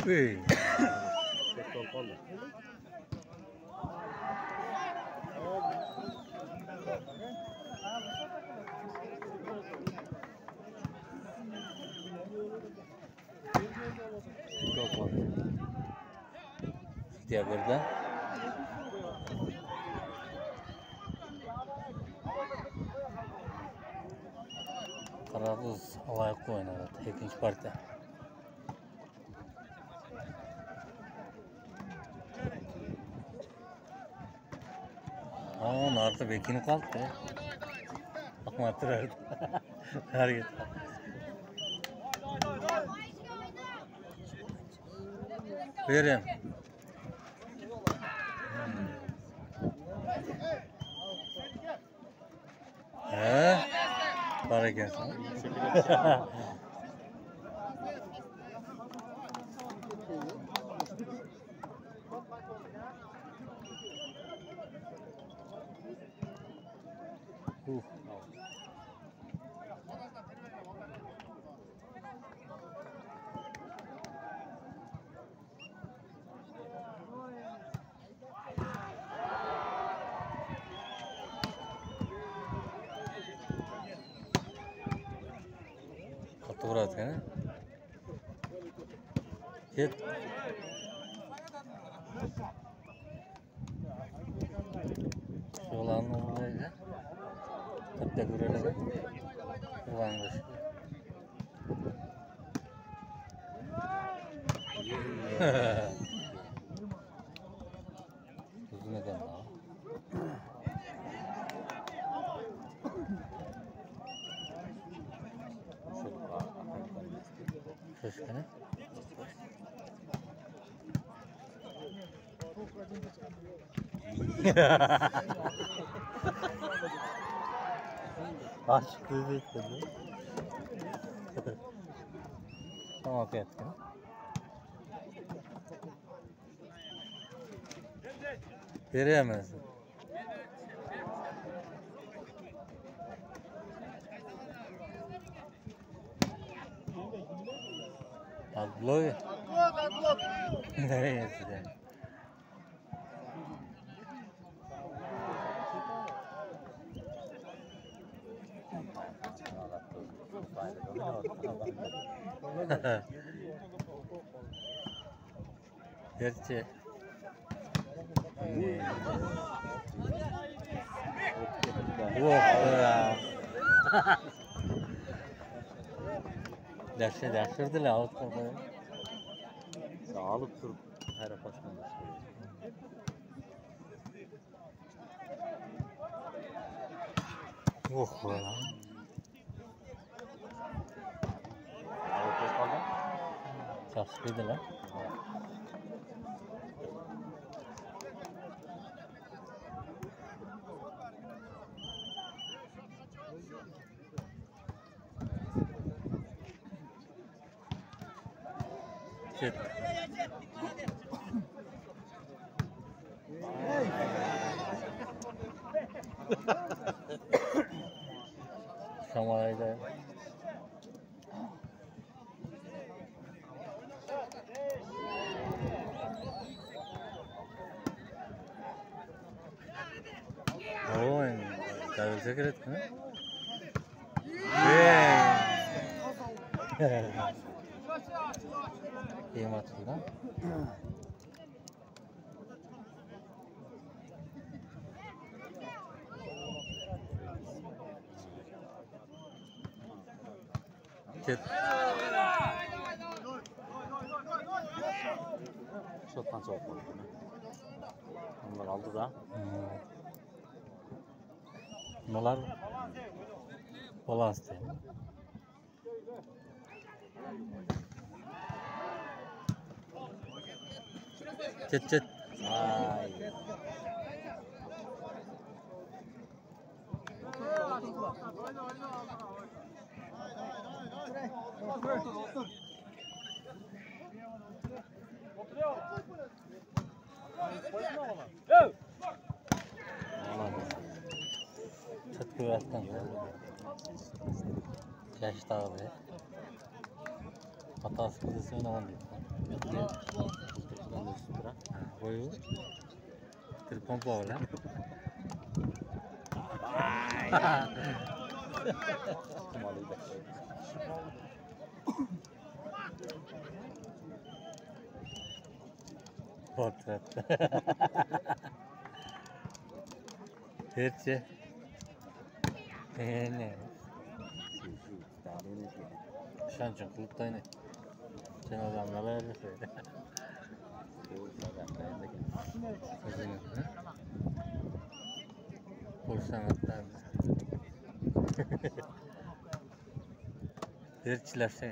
Uy. Dia berda. Qarabuz alayqı oynadı. İkinci partiya. Narta bekini kalktı. Akmatır erdi. Hareket. Vereyim. Para gelsin. Katı ya. Git. Şolanın olaydı. Hatta görelim. Kullanmış. Uzun eden daha. Şaşkını. Aşk dedi. Tamam afiyet. Veremezsin. Agloy. Nereye size? Gerçi. Derşirdiler altında. Sağlık tur her pasında. Oh be. Çarşıydılar. Shit. Şamayda. Oy, davulca giret mi? İyi matıldı. Git. Şottan soğuk oldu. Onlar aldı da. Bunlar balans değil. Çet. Ay. Çet kuvvetten. Yaşta abi. Hatası kızısı oynaman deydi. Kultursudan da üstü bırak. Koyu. Bir pompa var lan. Kumalıyı da. Portret. Gerçi. Ne? Şan için kulüpte oynayın. Sen adamlara öyle söyle. Sözünü. Kursan atlar. Gerçiler şey.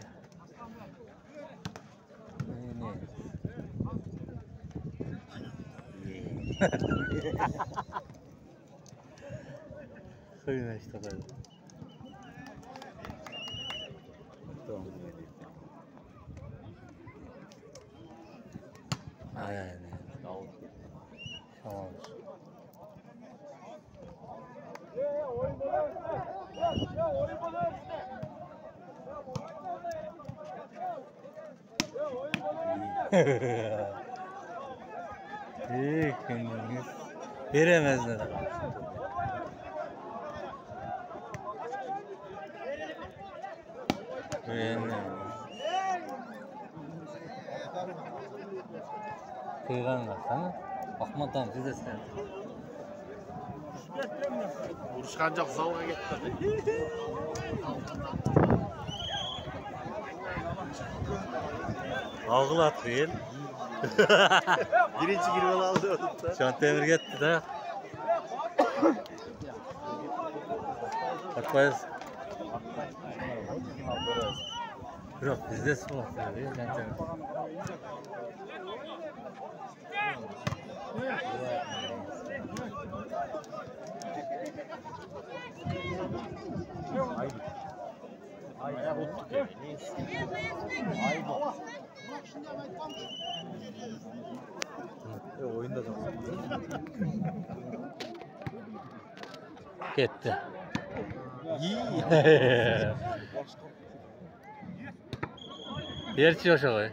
Ne? Kıyma işte böyle. Aynen. Tamam. İyi kendiniz. Veremezler. Kıyılan var sana. Bakmadan bize sen. Vuruşkancak zalga gitti. Ağıl atlayın. Birinci girmeli aldı orada. Şant Demir gitti de. Bakmayız. Yok bizde spor tabii. Şant Demir. Ayağı unuttuk yani. Neyse. Ayıp. Oyunda da. Gitti. İyi. Gerçi o şey.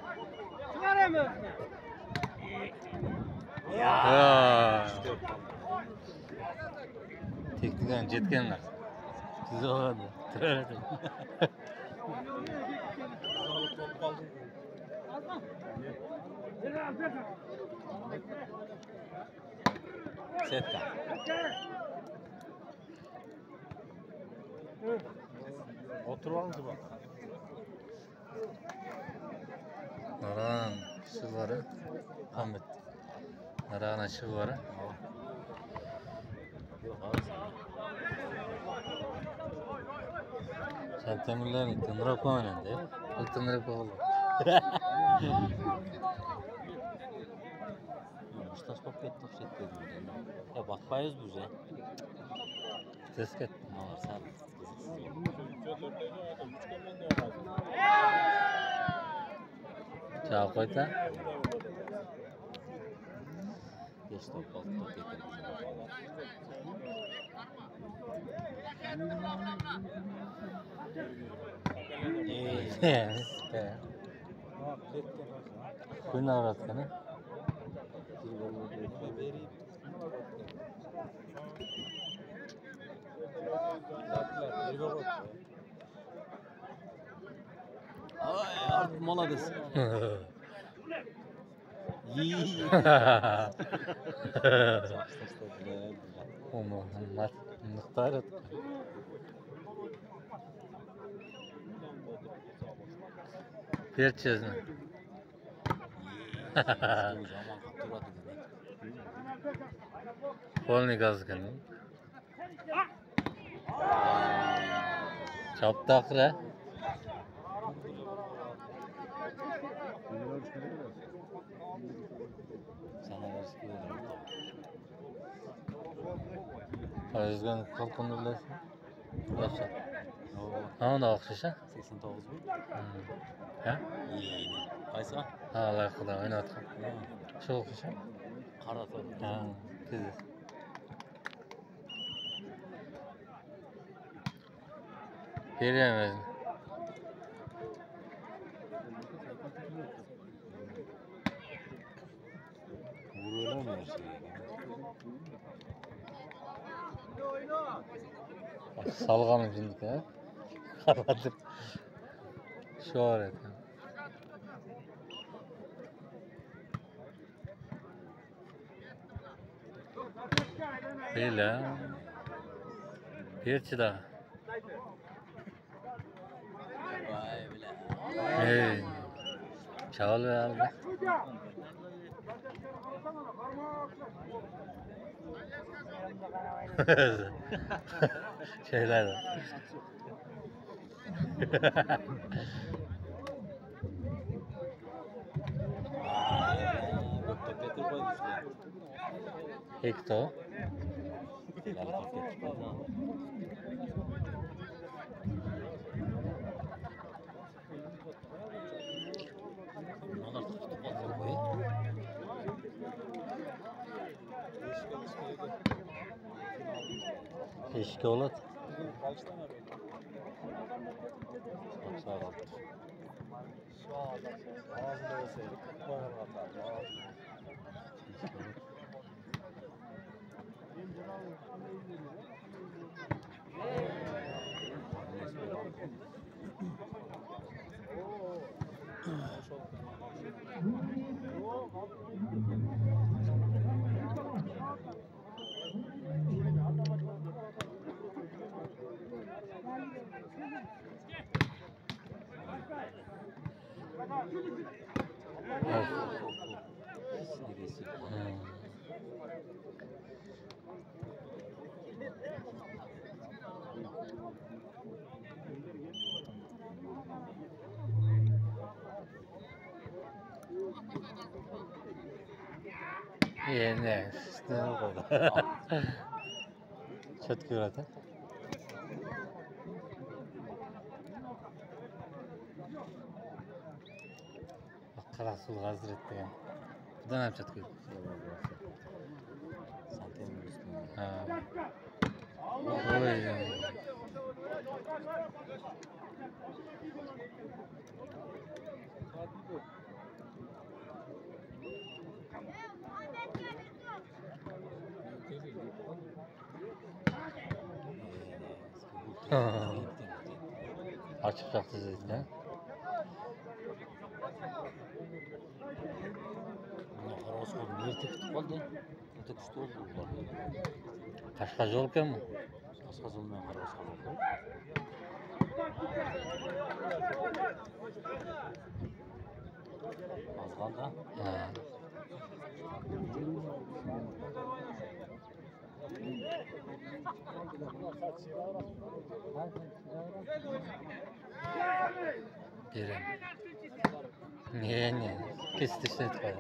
Ya. Teknikten jetkenler. Size oldu. Tırardı. Setka. Oturalım bak. Naran şıvarı. Ahmet. Naran şıvarı. Yok abi Şant Demirler'in tındıra koymayan diye. Bu tındıra koyulur. Mustafa sohbet topset dedi. Ya bakmayız bu ya. Tesket. Ne var sen? Çağ koyta. Geç top altı top getirdim. Kuyun avratkanı. Ay artık mola desin. İyi. Onlar mıhtar et. Perçez mi? Polni gazgını. Çaptakra. Sana karşı gidelim. Özgen kalkını bilesin. Yapsa. Oo, Ha onu akşışa. 89 bin. Ha? İyi. Kaysa? Ha Allah kadar oynatın. Şu akşışa. Karatör. Ha. Kızı. Veremez. Salganım şimdi ha. Kapatıp. Şu öğret. Değil ha. Bir daha. Hey. Çağıl ve aldı. Şeyler de. Hector. Keşke olur. Ne? Ne oldu? Çok güzel. Karasul Hazretleri. Ya. Bu da ne yapacak ki? Ha. Oy. Açık çaktı zaten. Kaç olup mu? Az kaldı ha. Ha. Derim. Niye? Kesti işte etkiler.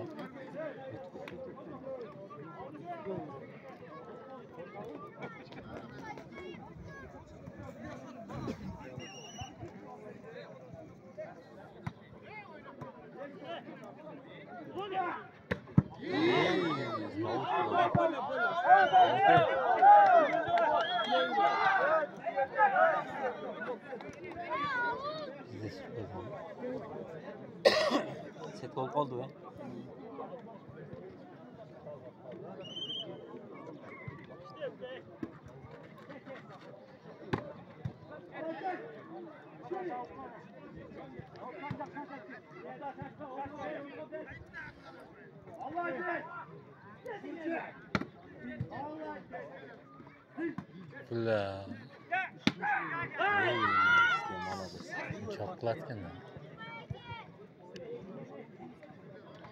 Set olup oldu be. Fılla. Çoklat kendini.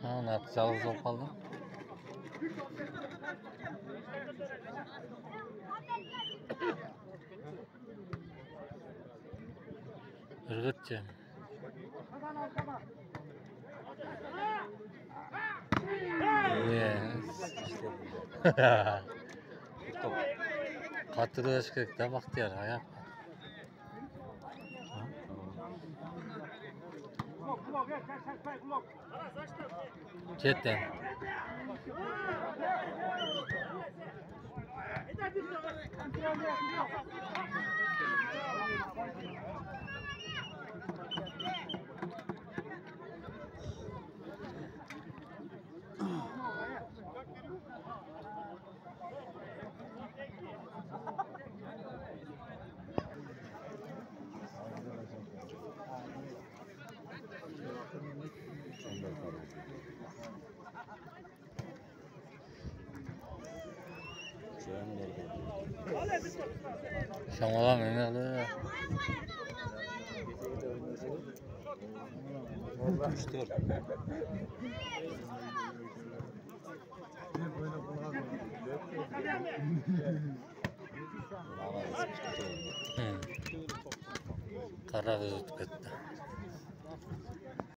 Ha, ne yapacağız o kaldı? Irgıtçı. Yes. Katırı ışkırıkta baktı ayak. Cidden. Şamalam emekli. 3-4. Kara kızı tüketti.